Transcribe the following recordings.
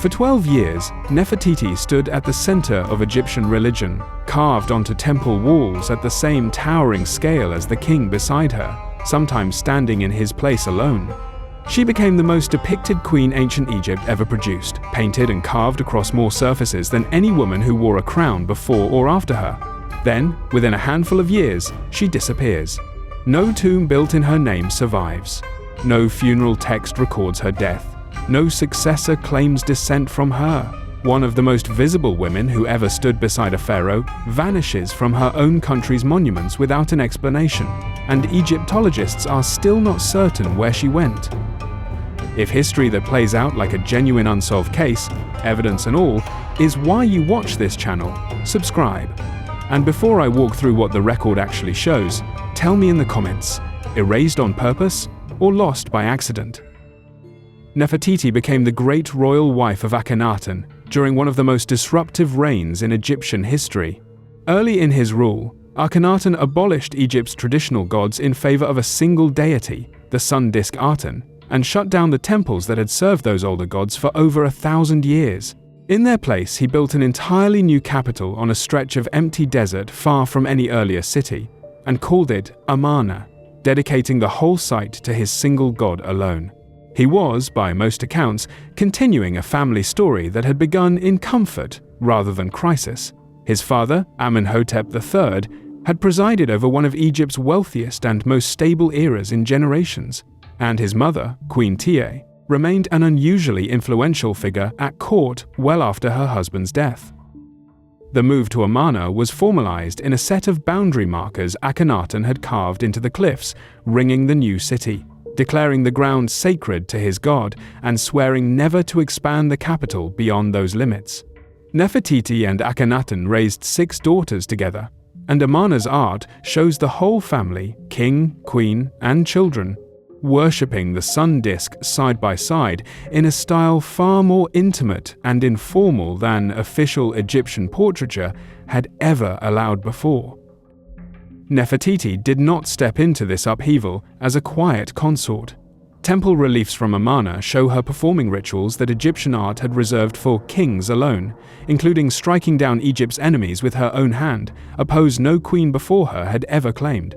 For 12 years, Nefertiti stood at the center of Egyptian religion, carved onto temple walls at the same towering scale as the king beside her, sometimes standing in his place alone. She became the most depicted queen ancient Egypt ever produced, painted and carved across more surfaces than any woman who wore a crown before or after her. Then, within a handful of years, she disappears. No tomb built in her name survives. No funeral text records her death. No successor claims descent from her. One of the most visible women who ever stood beside a pharaoh vanishes from her own country's monuments without an explanation, and Egyptologists are still not certain where she went. If history that plays out like a genuine unsolved case, evidence and all, is why you watch this channel, subscribe. And before I walk through what the record actually shows, tell me in the comments, erased on purpose or lost by accident? Nefertiti became the great royal wife of Akhenaten during one of the most disruptive reigns in Egyptian history. Early in his rule, Akhenaten abolished Egypt's traditional gods in favor of a single deity, the sun disk Aten, and shut down the temples that had served those older gods for over 1,000 years. In their place, he built an entirely new capital on a stretch of empty desert far from any earlier city, and called it Amarna, dedicating the whole site to his single god alone. He was, by most accounts, continuing a family story that had begun in comfort rather than crisis. His father, Amenhotep III, had presided over one of Egypt's wealthiest and most stable eras in generations, and his mother, Queen Tiye, remained an unusually influential figure at court well after her husband's death. The move to Amarna was formalized in a set of boundary markers Akhenaten had carved into the cliffs, ringing the new city, declaring the ground sacred to his god and swearing never to expand the capital beyond those limits. Nefertiti and Akhenaten raised 6 daughters together, and Amarna's art shows the whole family, king, queen, and children, worshipping the sun disk side by side in a style far more intimate and informal than official Egyptian portraiture had ever allowed before. Nefertiti did not step into this upheaval as a quiet consort. Temple reliefs from Amarna show her performing rituals that Egyptian art had reserved for kings alone, including striking down Egypt's enemies with her own hand, a pose no queen before her had ever claimed.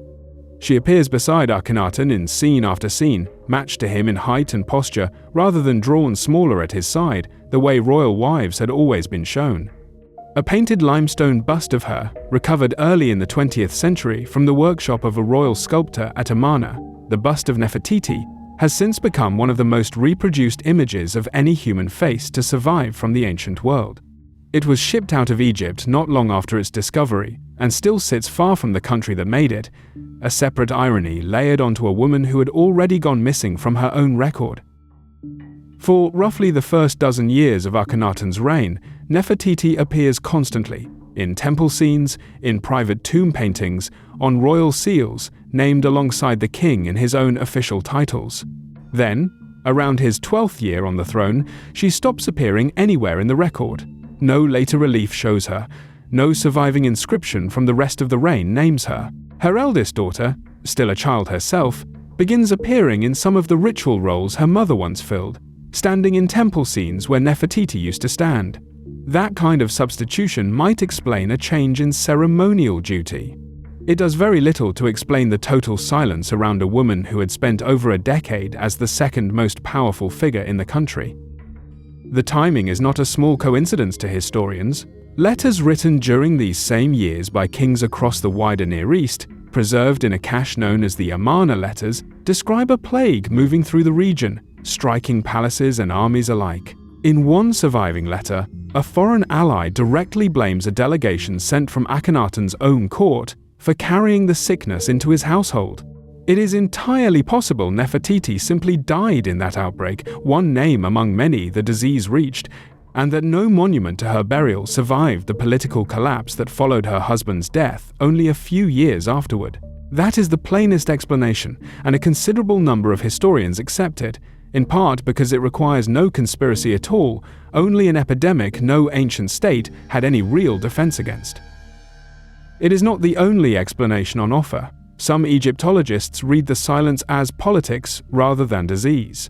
She appears beside Akhenaten in scene after scene, matched to him in height and posture rather than drawn smaller at his side, the way royal wives had always been shown. A painted limestone bust of her, recovered early in the 20th century from the workshop of a royal sculptor at Amarna, the bust of Nefertiti, has since become one of the most reproduced images of any human face to survive from the ancient world. It was shipped out of Egypt not long after its discovery, and still sits far from the country that made it, a separate irony layered onto a woman who had already gone missing from her own record. For roughly the first dozen years of Akhenaten's reign, Nefertiti appears constantly, in temple scenes, in private tomb paintings, on royal seals, named alongside the king in his own official titles. Then, around his 12th year on the throne, she stops appearing anywhere in the record. No later relief shows her. No surviving inscription from the rest of the reign names her. Her eldest daughter, still a child herself, begins appearing in some of the ritual roles her mother once filled, standing in temple scenes where Nefertiti used to stand. That kind of substitution might explain a change in ceremonial duty. It does very little to explain the total silence around a woman who had spent over a decade as the second most powerful figure in the country. The timing is not a small coincidence to historians. Letters written during these same years by kings across the wider Near East, preserved in a cache known as the Amarna letters, describe a plague moving through the region, striking palaces and armies alike. In one surviving letter, a foreign ally directly blames a delegation sent from Akhenaten's own court for carrying the sickness into his household. It is entirely possible Nefertiti simply died in that outbreak, one name among many the disease reached, and that no monument to her burial survived the political collapse that followed her husband's death only a few years afterward. That is the plainest explanation, and a considerable number of historians accept it, in part because it requires no conspiracy at all, only an epidemic no ancient state had any real defense against. It is not the only explanation on offer. Some Egyptologists read the silence as politics rather than disease.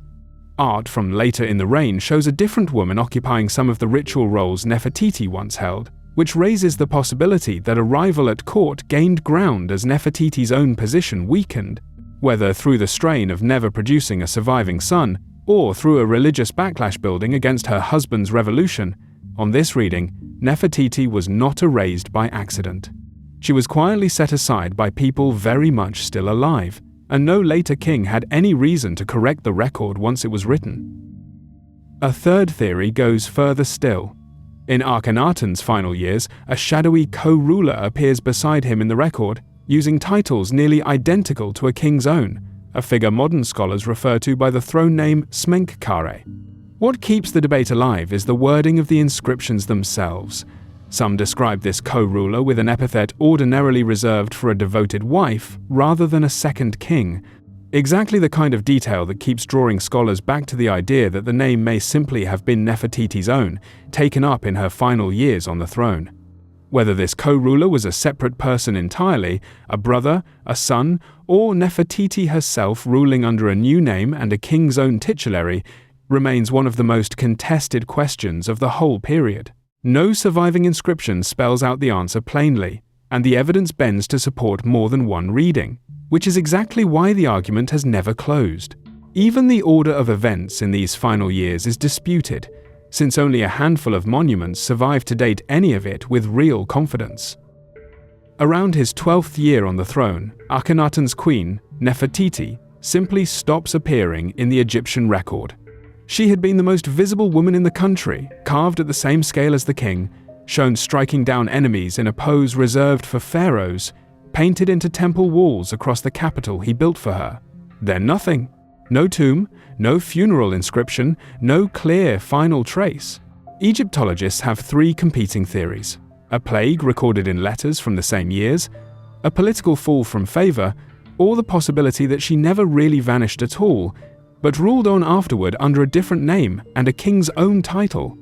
Art from later in the reign shows a different woman occupying some of the ritual roles Nefertiti once held, which raises the possibility that a rival at court gained ground as Nefertiti's own position weakened, whether through the strain of never producing a surviving son or through a religious backlash building against her husband's revolution. On this reading, Nefertiti was not erased by accident. She was quietly set aside by people very much still alive, and no later king had any reason to correct the record once it was written. A third theory goes further still. In Akhenaten's final years, a shadowy co-ruler appears beside him in the record, using titles nearly identical to a king's own, a figure modern scholars refer to by the throne name Smenkhkare. What keeps the debate alive is the wording of the inscriptions themselves. Some describe this co-ruler with an epithet ordinarily reserved for a devoted wife rather than a second king, exactly the kind of detail that keeps drawing scholars back to the idea that the name may simply have been Nefertiti's own, taken up in her final years on the throne. Whether this co-ruler was a separate person entirely, a brother, a son, or Nefertiti herself ruling under a new name and a king's own titulary, remains one of the most contested questions of the whole period. No surviving inscription spells out the answer plainly, and the evidence bends to support more than one reading, which is exactly why the argument has never closed. Even the order of events in these final years is disputed, since only a handful of monuments survive to date any of it with real confidence. Around his 12th year on the throne, Akhenaten's queen, Nefertiti, simply stops appearing in the Egyptian record. She had been the most visible woman in the country, carved at the same scale as the king, shown striking down enemies in a pose reserved for pharaohs, painted into temple walls across the capital he built for her. Then nothing. No tomb, no funeral inscription, no clear final trace. Egyptologists have three competing theories: a plague recorded in letters from the same years, a political fall from favor, or the possibility that she never really vanished at all, but ruled on afterward under a different name and a king's own title.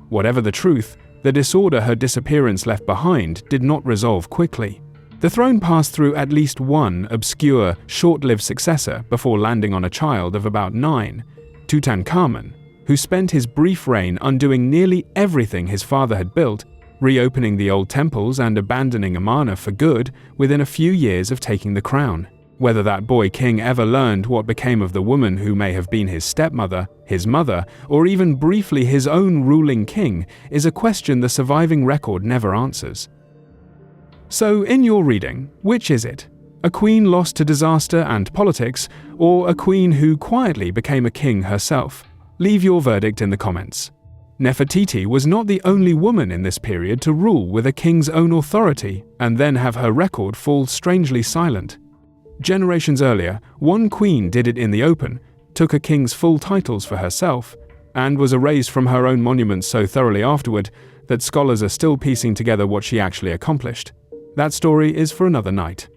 Whatever the truth, the disorder her disappearance left behind did not resolve quickly. The throne passed through at least one obscure, short-lived successor before landing on a child of about 9, Tutankhamun, who spent his brief reign undoing nearly everything his father had built, reopening the old temples and abandoning Amarna for good within a few years of taking the crown. Whether that boy king ever learned what became of the woman who may have been his stepmother, his mother, or even briefly his own ruling king is a question the surviving record never answers. So, in your reading, which is it? A queen lost to disaster and politics, or a queen who quietly became a king herself? Leave your verdict in the comments. Nefertiti was not the only woman in this period to rule with a king's own authority and then have her record fall strangely silent. Generations earlier, one queen did it in the open, took a king's full titles for herself, and was erased from her own monuments so thoroughly afterward that scholars are still piecing together what she actually accomplished. That story is for another night.